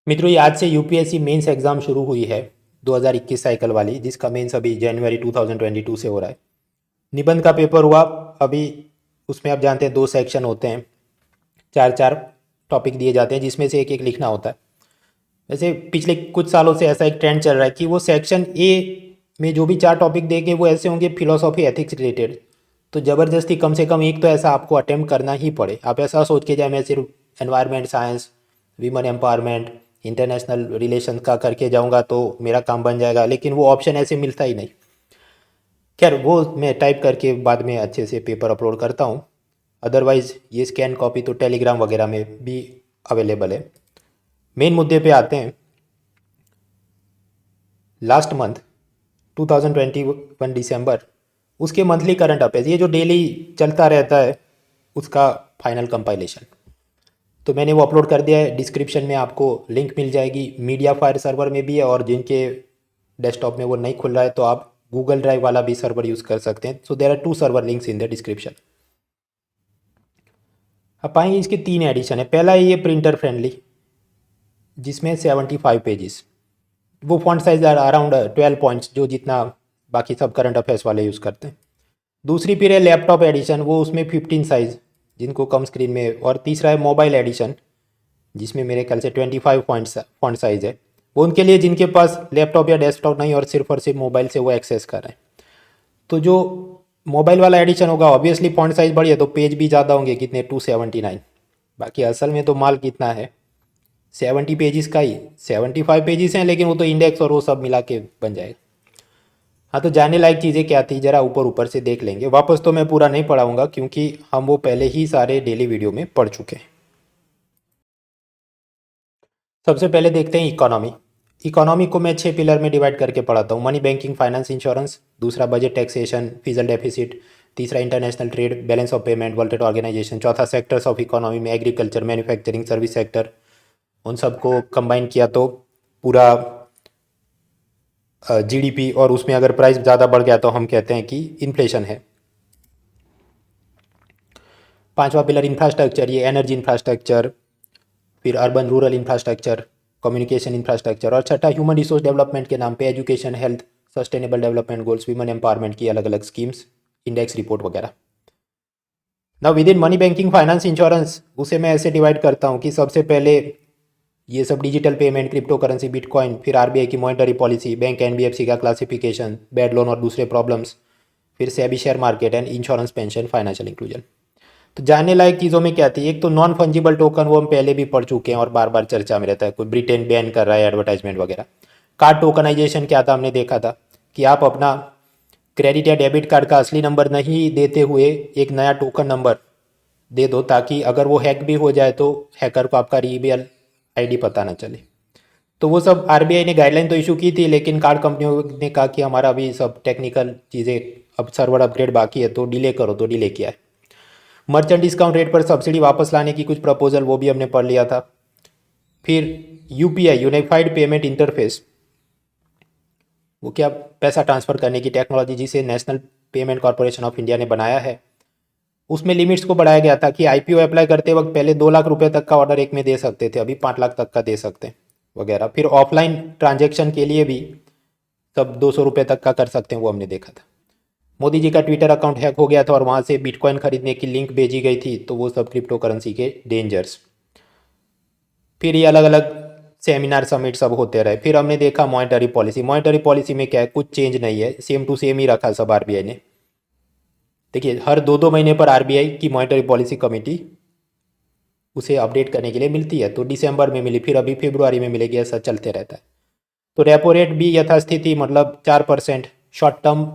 मित्रों, ये आज से यूपीएससी मेंस एग्ज़ाम शुरू हुई है 2021 साइकिल वाली, जिसका मेंस अभी जनवरी 2022 से हो रहा है। निबंध का पेपर हुआ अभी। उसमें आप जानते हैं 2 सेक्शन होते हैं, 4-4 टॉपिक दिए जाते हैं, जिसमें से एक एक लिखना होता है। वैसे पिछले कुछ सालों से ऐसा एक ट्रेंड चल रहा है कि वो सेक्शन ए में जो भी 4 टॉपिक देंगे वो ऐसे होंगे फिलोसॉफी एथिक्स रिलेटेड। तो ज़बरदस्ती कम से कम एक तो ऐसा आपको अटेम्प्ट करना ही पड़े। आप ऐसा सोच के जाए मैं सिर्फ environment science, women empowerment, international relation का करके जाऊंगा तो मेरा काम बन जाएगा, लेकिन वो ऑप्शन ऐसे मिलता ही नहीं। खैर, वो मैं टाइप करके बाद में अच्छे से पेपर अपलोड करता हूँ। अदरवाइज़ ये स्कैन कॉपी तो टेलीग्राम वगैरह में भी अवेलेबल है। मेन मुद्दे पे आते हैं। लास्ट मंथ 2021 दिसंबर, उसके मंथली करंट अफेयर्स, ये जो डेली चलता रहता है, उसका फाइनल कंपाइलेशन तो मैंने वो अपलोड कर दिया है। डिस्क्रिप्शन में आपको लिंक मिल जाएगी। मीडिया फायर सर्वर में भी है, और जिनके डेस्कटॉप में वो नहीं खुल रहा है तो आप गूगल ड्राइव वाला भी सर्वर यूज़ कर सकते हैं। So there are 2 server links in the description. आप पाएंगे इसके 3 एडिशन है। पहला है ये प्रिंटर फ्रेंडली, जिसमें 75 पेजेस, वो फॉन्ट साइज अराउंड 12 पॉइंट्स, जो जितना बाकी सब करंट अफेयर्स वाले यूज़ करते हैं। दूसरी फिर है लैपटॉप एडिशन, वो उसमें 15 साइज़, जिनको कम स्क्रीन में। और तीसरा है मोबाइल एडिशन, जिसमें मेरे ख्याल से 25 पॉइंट्स फॉन्ट साइज़ है। वो उनके लिए जिनके पास लैपटॉप या डेस्कटॉप नहीं और सिर्फ मोबाइल से वो एक्सेस कर रहे हैं। तो जो मोबाइल वाला एडिशन होगा, ऑब्वियसली फॉन्ट साइज़ बड़ी है तो पेज भी ज़्यादा होंगे, कितने 279। बाकी असल में तो माल कितना है, 70 पेजेस का ही, 75 पेजेस हैं, लेकिन वो तो इंडेक्स और वो सब मिला के बन जाएगा। हाँ, तो जानने लायक चीज़ें क्या थी ज़रा ऊपर ऊपर से देख लेंगे। वापस तो मैं पूरा नहीं पढ़ाऊँगा, क्योंकि हम वो पहले ही सारे डेली वीडियो में पढ़ चुके हैं। सबसे पहले देखते हैं इकोनॉमी। इकोनॉमी को मैं 6 पिलर में डिवाइड करके पढ़ाता हूँ। Money, banking, finance, insurance. दूसरा बजट, टैक्सेशन, फिजिकल डेफिसिट। तीसरा international trade, balance of payment, world trade organisation. चौथा सेक्टर्स ऑफ इकोनॉमी में एग्रीकल्चर, मैन्युफैक्चरिंग, सर्विस सेक्टर। उन सबको कंबाइन किया तो पूरा जीडीपी, और उसमें अगर प्राइस ज़्यादा बढ़ गया तो हम कहते हैं कि इन्फ्लेशन है। पांचवा पिलर इंफ्रास्ट्रक्चर, ये एनर्जी इंफ्रास्ट्रक्चर, फिर urban rural infrastructure, communication infrastructure. और छठा ह्यूमन रिसोर्स डेवलपमेंट के नाम पे education, health, sustainable development goals, women empowerment की अलग अलग स्कीम्स, इंडेक्स रिपोर्ट वगैरह। ना with in money, banking, finance, insurance, उसे मैं ऐसे डिवाइड करता हूँ कि सबसे पहले ये सब digital payment, crypto currency, bitcoin, फिर आरबीआई की मॉनेटरी पॉलिसी, बैंक एनबीएफसी का क्लासिफिकेशन, बैड लोन और दूसरे प्रॉब्लम्स, फिर SEBI share market and insurance, pension, financial inclusion. तो जानने लायक चीज़ों में क्या थी, एक तो नॉन फंजिबल टोकन, वो हम पहले भी पढ़ चुके हैं और बार बार चर्चा में रहता है। कोई ब्रिटेन बैन कर रहा है एडवर्टाइजमेंट वगैरह। कार्ड टोकनाइजेशन क्या था, हमने देखा था कि आप अपना क्रेडिट या डेबिट कार्ड का असली नंबर नहीं देते हुए एक नया टोकन नंबर दे दो, ताकि अगर वो हैक भी हो जाए तो हैकर को आपका रियल आईडी पता ना चले। तो वो सब आरबीआई ने गाइडलाइन तो इशू की थी, लेकिन कार्ड कंपनियों ने कहा कि हमारा अभी सब टेक्निकल चीज़ें, अब सर्वर अपग्रेड बाकी है तो डिले करो, तो डिले किया है। मर्चेंट डिस्काउंट रेट पर सब्सिडी वापस लाने की कुछ प्रपोजल, वो भी हमने पढ़ लिया था। फिर यूपीआई, यूनिफाइड पेमेंट इंटरफेस, वो क्या पैसा ट्रांसफ़र करने की टेक्नोलॉजी जिसे national payment corporation of India ने बनाया है, उसमें लिमिट्स को बढ़ाया गया था कि आईपीओ अप्लाई करते वक्त पहले 2 लाख रुपए तक का ऑर्डर एक में दे सकते थे, अभी 5 लाख तक का दे सकते हैं वगैरह। फिर ऑफलाइन ट्रांजेक्शन के लिए भी सब 200 रुपये तक का कर सकते हैं, वो हमने देखा था। मोदी जी का ट्विटर अकाउंट हैक हो गया था और वहाँ से बिटकॉइन खरीदने की लिंक भेजी गई थी, तो वो सब क्रिप्टो करेंसी के डेंजर्स। फिर ये अलग अलग सेमिनार, समिट सब होते रहे। फिर हमने देखा मॉनेटरी पॉलिसी। मॉनेटरी पॉलिसी में क्या है, कुछ चेंज नहीं है, सेम टू सेम ही रखा सब आरबीआई ने। देखिए, हर 2-2 महीने पर आरबीआई की मॉनेटरी पॉलिसी कमेटी उसे अपडेट करने के लिए मिलती है। तो दिसंबर में मिली, फिर अभी फरवरी में मिलेगी, ऐसा चलते रहता है। तो रेपो रेट भी यथास्थिति, मतलब 4%। शॉर्ट टर्म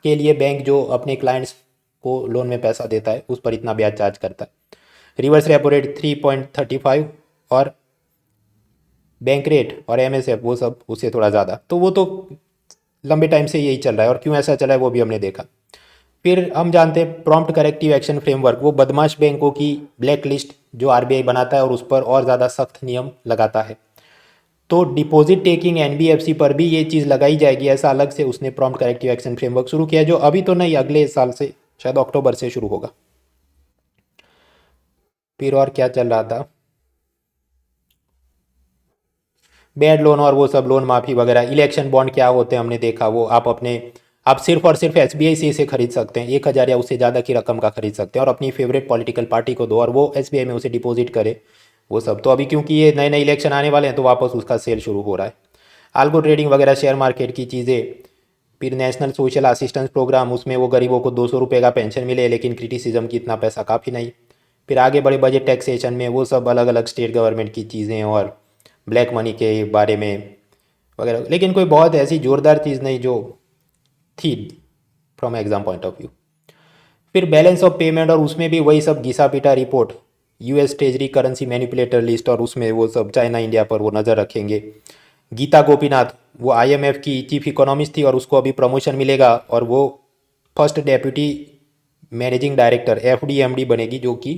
के लिए बैंक जो अपने क्लाइंट्स को लोन में पैसा देता है उस पर इतना ब्याज चार्ज करता है। रिवर्स रेपो रेट 3.35, और बैंक रेट और एमएसएफ वो सब उससे थोड़ा ज़्यादा। तो वो तो लंबे टाइम से यही चल रहा है, और क्यों ऐसा चला है वो भी हमने देखा। फिर हम जानते हैं प्रॉम्प्ट करेक्टिव एक्शन फ्रेमवर्क, वो बदमाश बैंकों की ब्लैक लिस्ट जो आरबीआई बनाता है और उस पर और ज़्यादा सख्त नियम लगाता है। तो डिपॉजिट टेकिंग एनबीएफसी पर भी ये चीज़ लगाई जाएगी, ऐसा अलग से उसने प्रॉम्प्ट करेक्टिव एक्शन फ्रेमवर्क शुरू किया, जो अभी तो नहीं, अगले साल से, शायद अक्टूबर से शुरू होगा। फिर और क्या चल रहा था, बैड लोन और वो सब लोन माफ़ी वगैरह। इलेक्शन बॉन्ड क्या होते हैं हमने देखा, वो आप सिर्फ और सिर्फ एसबीआई से इसे खरीद सकते हैं, 1,000 या उससे ज़्यादा की रकम का खरीद सकते हैं और अपनी फेवरेट पॉलिटिकल पार्टी को दो और वो एसबीआई में उसे डिपॉजिट करे, वो सब। तो अभी क्योंकि ये नए नए इलेक्शन आने वाले हैं तो वापस उसका सेल शुरू हो रहा है। आल्गो ट्रेडिंग वगैरह, शेयर मार्केट की चीज़ें। फिर नेशनल सोशल असिस्टेंस प्रोग्राम, उसमें वो गरीबों को 200 रुपये का पेंशन मिले, लेकिन क्रिटिसिज्म की इतना पैसा काफ़ी नहीं। फिर आगे बड़े बजट टैक्सेशन में वो सब अलग अलग स्टेट गवर्नमेंट की चीज़ें और ब्लैक मनी के बारे में वगैरह, लेकिन कोई बहुत ऐसी ज़ोरदार चीज़ नहीं जो थी from exam point of view. फिर बैलेंस ऑफ पेमेंट, और उसमें भी वही सब घिसा पिटा report, US treasury currency manipulator list, और उसमें वो सब चाइना इंडिया पर वो नज़र रखेंगे। गीता गोपीनाथ वो आईएमएफ की चीफ इकोनॉमिस्ट थी और उसको अभी प्रमोशन मिलेगा और वो फर्स्ट डेप्यूटी मैनेजिंग डायरेक्टर एफडीएमडी बनेगी, जो कि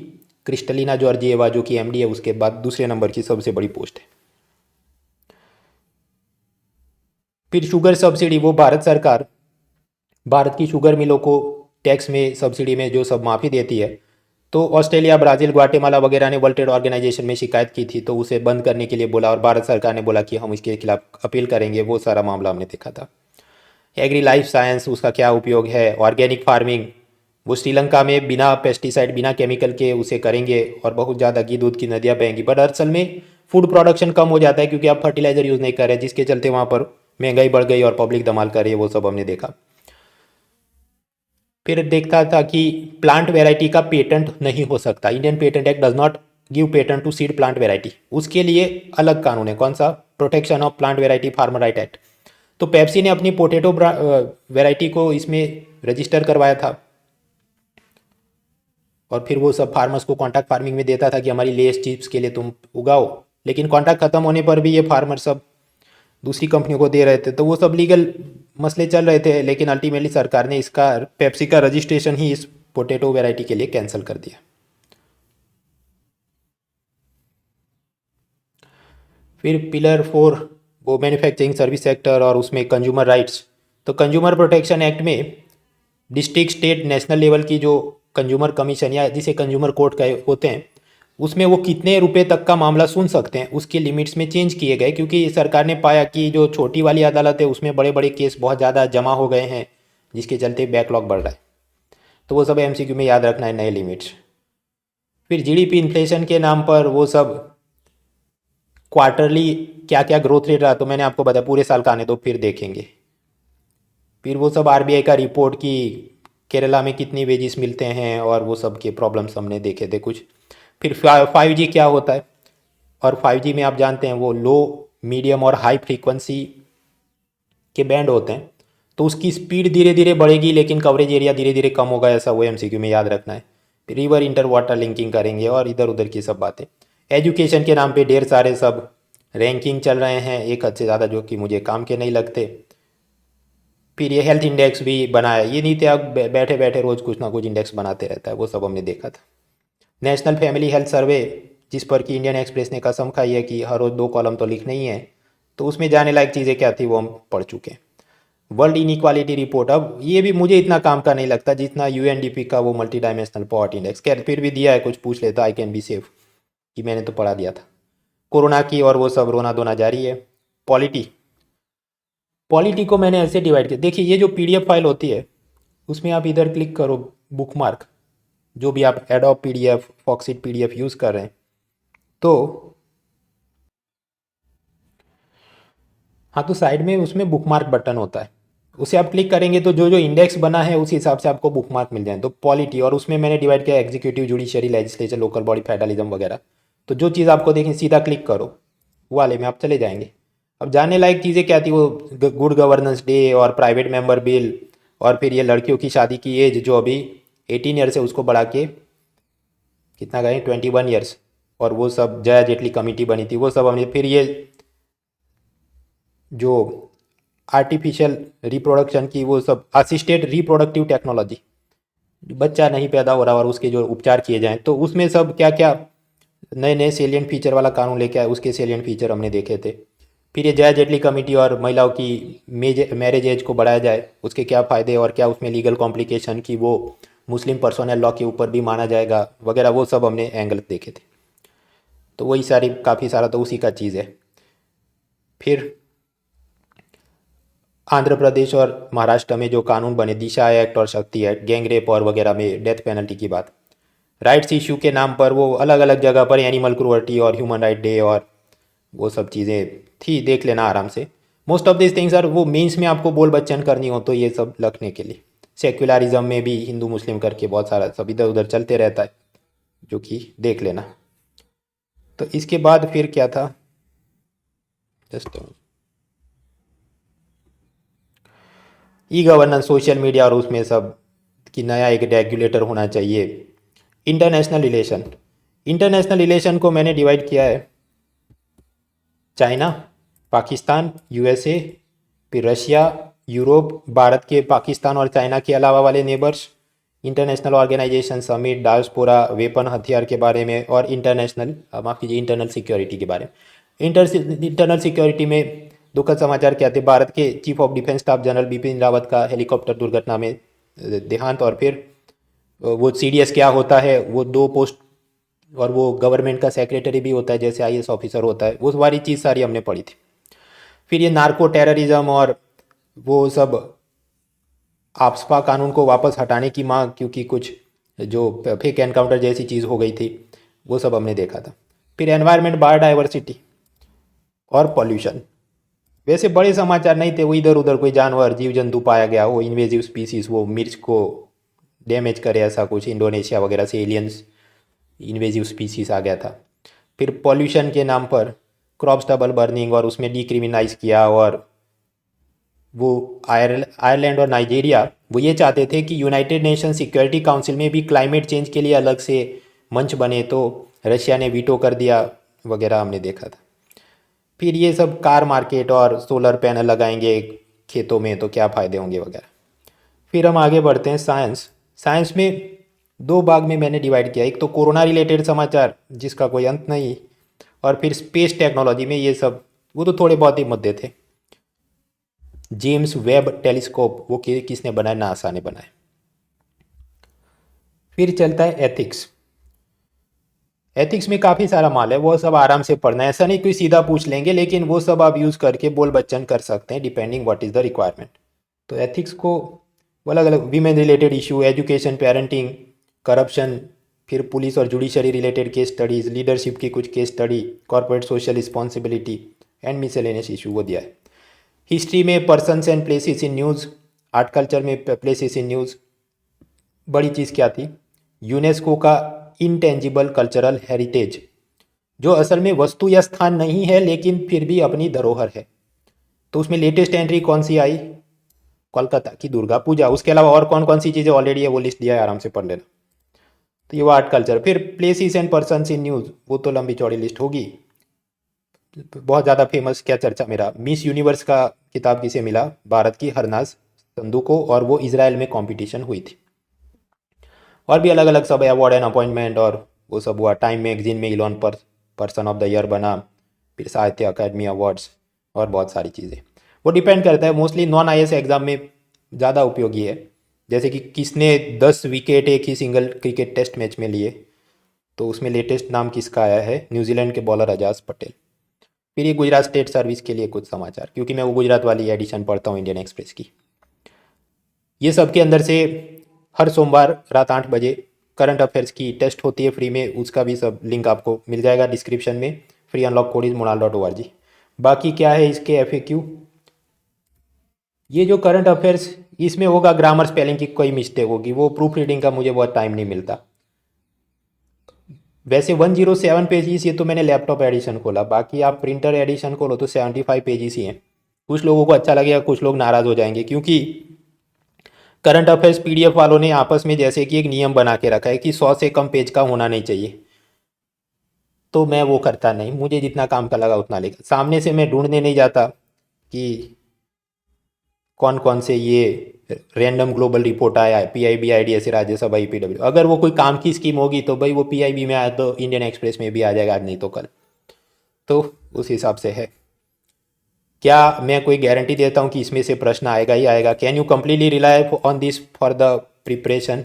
क्रिस्टलिना जॉर्जिएवा जो कि एमडी है उसके बाद दूसरे नंबर की सबसे बड़ी पोस्ट है। फिर शुगर सब्सिडी, वो भारत सरकार भारत की शुगर मिलों को टैक्स में सब्सिडी में जो सब माफ़ी देती है, तो ऑस्ट्रेलिया, ब्राज़ील, ग्वाटेमाला वगैरह ने वर्ल्ड ट्रेड ऑर्गेनाइजेशन में शिकायत की थी, तो उसे बंद करने के लिए बोला और भारत सरकार ने बोला कि हम इसके खिलाफ अपील करेंगे। वो सारा मामला हमने देखा था। एग्री लाइफ साइंस, उसका क्या उपयोग है। ऑर्गेनिक फार्मिंग, वो श्रीलंका में बिना पेस्टिसाइड बिना केमिकल के उसे करेंगे और बहुत ज़्यादा घी दूध की नदियाँ बहेंगी, बट असल में फूड प्रोडक्शन कम हो जाता है क्योंकि आप फर्टिलाइजर यूज़ नहीं कर रहे, जिसके चलते वहाँ पर महंगाई बढ़ गई और पब्लिक धमाल कर रही है, वो सब हमने देखा। फिर देखता था कि प्लांट वेराइटी का पेटेंट नहीं हो सकता, Indian patent act does not give patent to seed plant variety, उसके लिए अलग कानून है। कौन सा? Protection of plant variety farmer right act. तो पेप्सी ने अपनी पोटैटो वेराइटी को इसमें रजिस्टर करवाया था और फिर वो सब फार्मर्स को कॉन्ट्रैक्ट फार्मिंग में देता था कि हमारी लेस चिप्स के लिए तुम उगाओ, लेकिन कॉन्ट्रैक्ट खत्म होने पर भी ये फार्मर सब दूसरी कंपनियों को दे रहे थे, तो वो सब लीगल मसले चल रहे थे, लेकिन अल्टीमेटली सरकार ने इसका पेप्सी का रजिस्ट्रेशन ही इस पोटैटो वैरायटी के लिए कैंसिल कर दिया। फिर पिलर 4 वो मैन्युफैक्चरिंग सर्विस सेक्टर और उसमें कंज्यूमर राइट्स। तो कंज्यूमर प्रोटेक्शन एक्ट में डिस्ट्रिक्ट, स्टेट, नेशनल लेवल की जो कंज्यूमर कमीशन या जिसे कंज्यूमर कोर्ट कहे होते हैं, उसमें वो कितने रुपए तक का मामला सुन सकते हैं उसके लिमिट्स में चेंज किए गए, क्योंकि सरकार ने पाया कि जो छोटी वाली अदालत है उसमें बड़े बड़े केस बहुत ज़्यादा जमा हो गए हैं, जिसके चलते बैकलॉग बढ़ रहा है। तो वो सब एमसीक्यू में याद रखना है, नए लिमिट्स। फिर जीडीपी इन्फ्लेशन के नाम पर वो सब क्वार्टरली क्या क्या ग्रोथ रेट रहा, तो मैंने आपको बताया पूरे साल का आने दो फिर देखेंगे। फिर वो सब आरबीआई का रिपोर्ट की केरला में कितनी वेजेस मिलते हैं और वो सब के प्रॉब्लम्स हमने देखे थे कुछ। फिर 5G क्या होता है, और 5G में आप जानते हैं वो लो, मीडियम और हाई फ्रीक्वेंसी के बैंड होते हैं, तो उसकी स्पीड धीरे धीरे बढ़ेगी लेकिन कवरेज एरिया धीरे धीरे कम होगा, ऐसा वो एमसीक्यू में याद रखना है। फिर रिवर इंटर वाटर लिंकिंग करेंगे और इधर उधर की सब बातें। एजुकेशन के नाम पे ढेर सारे सब रैंकिंग चल रहे हैं, एक हद से ज़्यादा, जो कि मुझे काम के नहीं लगते। फिर ये हेल्थ इंडेक्स भी बनाया, ये नीति आयोग बैठे बैठे रोज़ कुछ ना कुछ इंडेक्स बनाते रहता है, वो सब हमने देखा था। नेशनल फैमिली हेल्थ सर्वे, जिस पर कि इंडियन एक्सप्रेस ने कसम खाई है कि हर रोज़ 2 कॉलम तो लिखना ही है, तो उसमें जाने लायक चीज़ें क्या थी वो हम पढ़ चुके हैं। वर्ल्ड इनइक्वालिटी रिपोर्ट, अब ये भी मुझे इतना काम का नहीं लगता जितना यूएनडीपी का वो मल्टी डायमेंशनल पॉवर्टी इंडेक्स। खैर फिर भी दिया है, कुछ पूछ लेता आई कैन बी सेफ, कि मैंने तो पढ़ा दिया था। कोरोना की और वो सब रोना धोना जारी है। पॉलिटी पॉलिटी को मैंने ऐसे डिवाइड किया, देखिए ये जो पीडीएफ फाइल होती है उसमें आप इधर क्लिक करो बुकमार्क, जो भी आप adobe PDF, Foxit PDF use कर रहे हैं, तो हाँ, तो साइड में उसमें बुकमार्क बटन होता है, उसे आप क्लिक करेंगे तो जो जो इंडेक्स बना है उस हिसाब से आपको बुकमार्क मिल जाए। तो पॉलिटी, और उसमें मैंने डिवाइड किया executive, judiciary, legislature, local body, federalism वगैरह। तो जो चीज़ आपको देखें सीधा क्लिक करो वो वाले में आप चले जाएंगे। अब जानने लायक चीज़ें क्या थी, वो गुड गवर्नेंस डे और प्राइवेट मेंबर बिल, और फिर ये लड़कियों की शादी की एज जो अभी 18 ईयर्स है उसको बढ़ा के कितना गए, 21 ईयर्स, और वो सब जया जेटली कमेटी बनी थी, वो सब हमने। फिर ये जो आर्टिफिशियल रिप्रोडक्शन की वो सब असिस्टेड रिप्रोडक्टिव टेक्नोलॉजी, बच्चा नहीं पैदा हो रहा और उसके जो उपचार किए जाएं, तो उसमें सब क्या क्या नए नए सेलियंट फीचर वाला कानून लेके आए, उसके सेलियंट फीचर हमने देखे थे। फिर ये जया जेटली कमेटी और महिलाओं की मैरिज एज को बढ़ाया जाए, उसके क्या फ़ायदे और क्या उसमें लीगल कॉम्प्लिकेशन की वो मुस्लिम पर्सनल लॉ के ऊपर भी माना जाएगा वगैरह, वो सब हमने एंगल देखे थे। तो वही सारी काफ़ी सारा तो उसी का चीज़ है। फिर आंध्र प्रदेश और महाराष्ट्र में जो कानून बने, दिशा एक्ट और शक्ति एक्ट, गैंगरेप और वगैरह में डेथ पेनल्टी की बात। राइट्स इशू के नाम पर वो अलग अलग जगह पर एनिमल क्रूअल्टी और ह्यूमन राइट डे और वो सब चीज़ें थी, देख लेना आराम से। Most of this things are, वो मीन्स में आपको बोल बच्चन करनी हो तो ये सब लिखने के लिए। सेक्युलरिज्म में भी हिंदू मुस्लिम करके बहुत सारा सब इधर उधर चलते रहता है, जो कि देख लेना। तो इसके बाद फिर क्या था, just e governance, social media और उसमें सब कि नया एक रेगुलेटर होना चाहिए। इंटरनेशनल रिलेशन को मैंने डिवाइड किया है, चाइना, पाकिस्तान, यूएसए, फिर रशिया, यूरोप, भारत के पाकिस्तान और चाइना के अलावा वाले neighbours, international organisation, summit, diaspora, weapon हथियार के बारे में, और इंटरनल सिक्योरिटी के बारे में। इंटरनल सिक्योरिटी में दुखद समाचार क्या थे, भारत के chief of defence staff general Bipin Rawat का हेलीकॉप्टर दुर्घटना में देहांत, और फिर वो सीडीएस क्या होता है, वो 2 पोस्ट, और वो गवर्नमेंट का सेक्रेटरी भी होता है जैसे आईएएस ऑफिसर होता है, वो सारी चीज़ सारी हमने पढ़ी थी। फिर ये नार्को टेररिज्म और वो सब आफ्स्पा कानून को वापस हटाने की मांग, क्योंकि कुछ जो फेक एनकाउंटर जैसी चीज़ हो गई थी, वो सब हमने देखा था। फिर एनवायरनमेंट, बायोडाइवर्सिटी और पॉल्यूशन। वैसे बड़े समाचार नहीं थे, वो इधर उधर कोई जानवर जीव जंतु पाया गया, वो इन्वेजिव स्पीसीज, वो मिर्च को डैमेज करे, ऐसा कुछ इंडोनेशिया वगैरह से एलियंस इन्वेजिव स्पीसीज आ गया था। फिर पॉल्यूशन के नाम पर क्रॉप स्टबल बर्निंग और उसमें डिक्रिमिनाइज किया, और वो आयरलैंड और नाइजीरिया वो ये चाहते थे कि यूनाइटेड नेशन सिक्योरिटी काउंसिल में भी क्लाइमेट चेंज के लिए अलग से मंच बने, तो रशिया ने वीटो कर दिया वगैरह हमने देखा था। फिर ये सब कार मार्केट और सोलर पैनल लगाएंगे खेतों में तो क्या फ़ायदे होंगे वगैरह। फिर हम आगे बढ़ते हैं साइंस में 2 भाग में मैंने डिवाइड किया, एक तो कोरोना रिलेटेड समाचार जिसका कोई अंत नहीं, और फिर स्पेस टेक्नोलॉजी में ये सब, वो तो थोड़े बहुत ही मुद्दे थे। जेम्स वेब टेलीस्कोप वो किसने बनाया, नासा ने बनाया। फिर चलता है एथिक्स में काफ़ी सारा माल है, वो सब आराम से पढ़ना है, ऐसा नहीं कोई सीधा पूछ लेंगे, लेकिन वो सब आप यूज़ करके बोल बच्चन कर सकते हैं depending what is the requirement. तो एथिक्स को अलग अलग women related issue, education, parenting, corruption, फिर पुलिस और judiciary related case studies, leadership की कुछ case study, corporate social responsibility and miscellaneous issue वो दिया है। हिस्ट्री में persons and places in news, art culture में प्लेसेस इन न्यूज़। बड़ी चीज़ क्या थी, यूनेस्को का इंटेंजिबल कल्चरल हेरिटेज, जो असल में वस्तु या स्थान नहीं है लेकिन फिर भी अपनी धरोहर है। तो उसमें लेटेस्ट एंट्री कौन सी आई, कोलकाता की दुर्गा पूजा। उसके अलावा और कौन कौन सी चीज़ें ऑलरेडी है वो लिस्ट दिया है, आराम से पढ़ लेना। तो ये वो आर्ट कल्चर। फिर places and persons in news, वो तो लंबी चौड़ी लिस्ट होगी। बहुत ज़्यादा फेमस क्या चर्चा, मेरा मिस यूनिवर्स का किताब किसे मिला, भारत की हरनाज संधू को, और वो इजराइल में कंपटीशन हुई थी। और भी अलग अलग सब अवार्ड एंड अपॉइंटमेंट और वो सब हुआ। टाइम मैगजीन में Elon person of the year बना, फिर साहित्य अकादमी अवार्ड्स और बहुत सारी चीज़ें। वो डिपेंड करता है, मोस्टली नॉन आईएएस एग्जाम में ज़्यादा उपयोगी है। जैसे कि किसने 10 विकेट एक ही सिंगल क्रिकेट टेस्ट मैच में लिए, तो उसमें लेटेस्ट नाम किसका आया है, न्यूजीलैंड के बॉलर अजाज पटेल। फिर ये गुजरात स्टेट सर्विस के लिए कुछ समाचार, क्योंकि मैं वो गुजरात वाली एडिशन पढ़ता हूँ इंडियन एक्सप्रेस की। ये सब के अंदर से हर सोमवार रात 8 बजे करंट अफेयर्स की टेस्ट होती है फ्री में, उसका भी सब लिंक आपको मिल जाएगा डिस्क्रिप्शन में। Free unlock code is monal.org। बाकी क्या है इसके एफएक्यू, ये जो करंट अफेयर्स इसमें होगा ग्रामर स्पेलिंग की कोई मिस्टेक होगी, वो प्रूफ रीडिंग का मुझे बहुत टाइम नहीं मिलता। वैसे 107 पेजेस, ये तो मैंने लैपटॉप एडिशन खोला, बाकी आप प्रिंटर एडिशन खोलो तो 75 पेजेस ही हैं। कुछ लोगों को अच्छा लगेगा, कुछ लोग नाराज़ हो जाएंगे, क्योंकि करंट अफेयर्स पीडीएफ वालों ने आपस में जैसे कि एक नियम बना के रखा है कि 100 से कम पेज का होना नहीं चाहिए। तो मैं वो करता नहीं, मुझे जितना काम का लगा उतना लेगा। सामने से मैं ढूंढने नहीं जाता कि कौन कौन से ये रैंडम ग्लोबल रिपोर्ट आया है, पीआईबी, आईडीएस, राज्यसभा, ईपीडब्ल्यू। अगर वो कोई काम की स्कीम होगी तो भाई वो पीआईबी में आया तो इंडियन एक्सप्रेस में भी आ जाएगा, आज नहीं तो कल। तो उस हिसाब से है। क्या मैं कोई गारंटी देता हूँ कि इसमें से प्रश्न आएगा ही आएगा? Can you completely rely on this for the preparation?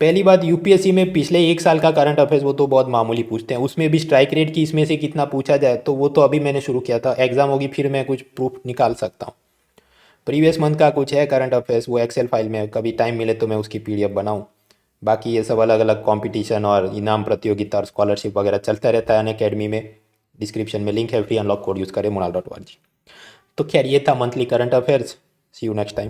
पहली बात, यूपीएससी में पिछले 1 साल का करंट अफेयर्स वो तो बहुत मामूली पूछते हैं, उसमें भी स्ट्राइक रेट की इसमें से कितना पूछा जाए तो वो तो अभी मैंने शुरू किया था, एग्ज़ाम होगी फिर मैं कुछ प्रूफ निकाल सकता हूँ। प्रीवियस मंथ का कुछ है करंट अफेयर्स, वो एक्सेल फाइल में कभी टाइम मिले तो मैं उसकी पीडीएफ बनाऊँ। बाकी ये सब अलग अलग कंपटीशन और इनाम प्रतियोगिता और स्कॉलरशिप वगैरह चलता रहता है अनअकैडमी में। डिस्क्रिप्शन में लिंक है, फ्री अनलॉक कोड यूज़ करें monal.org। तो खैर ये था monthly current affairs. See you next time.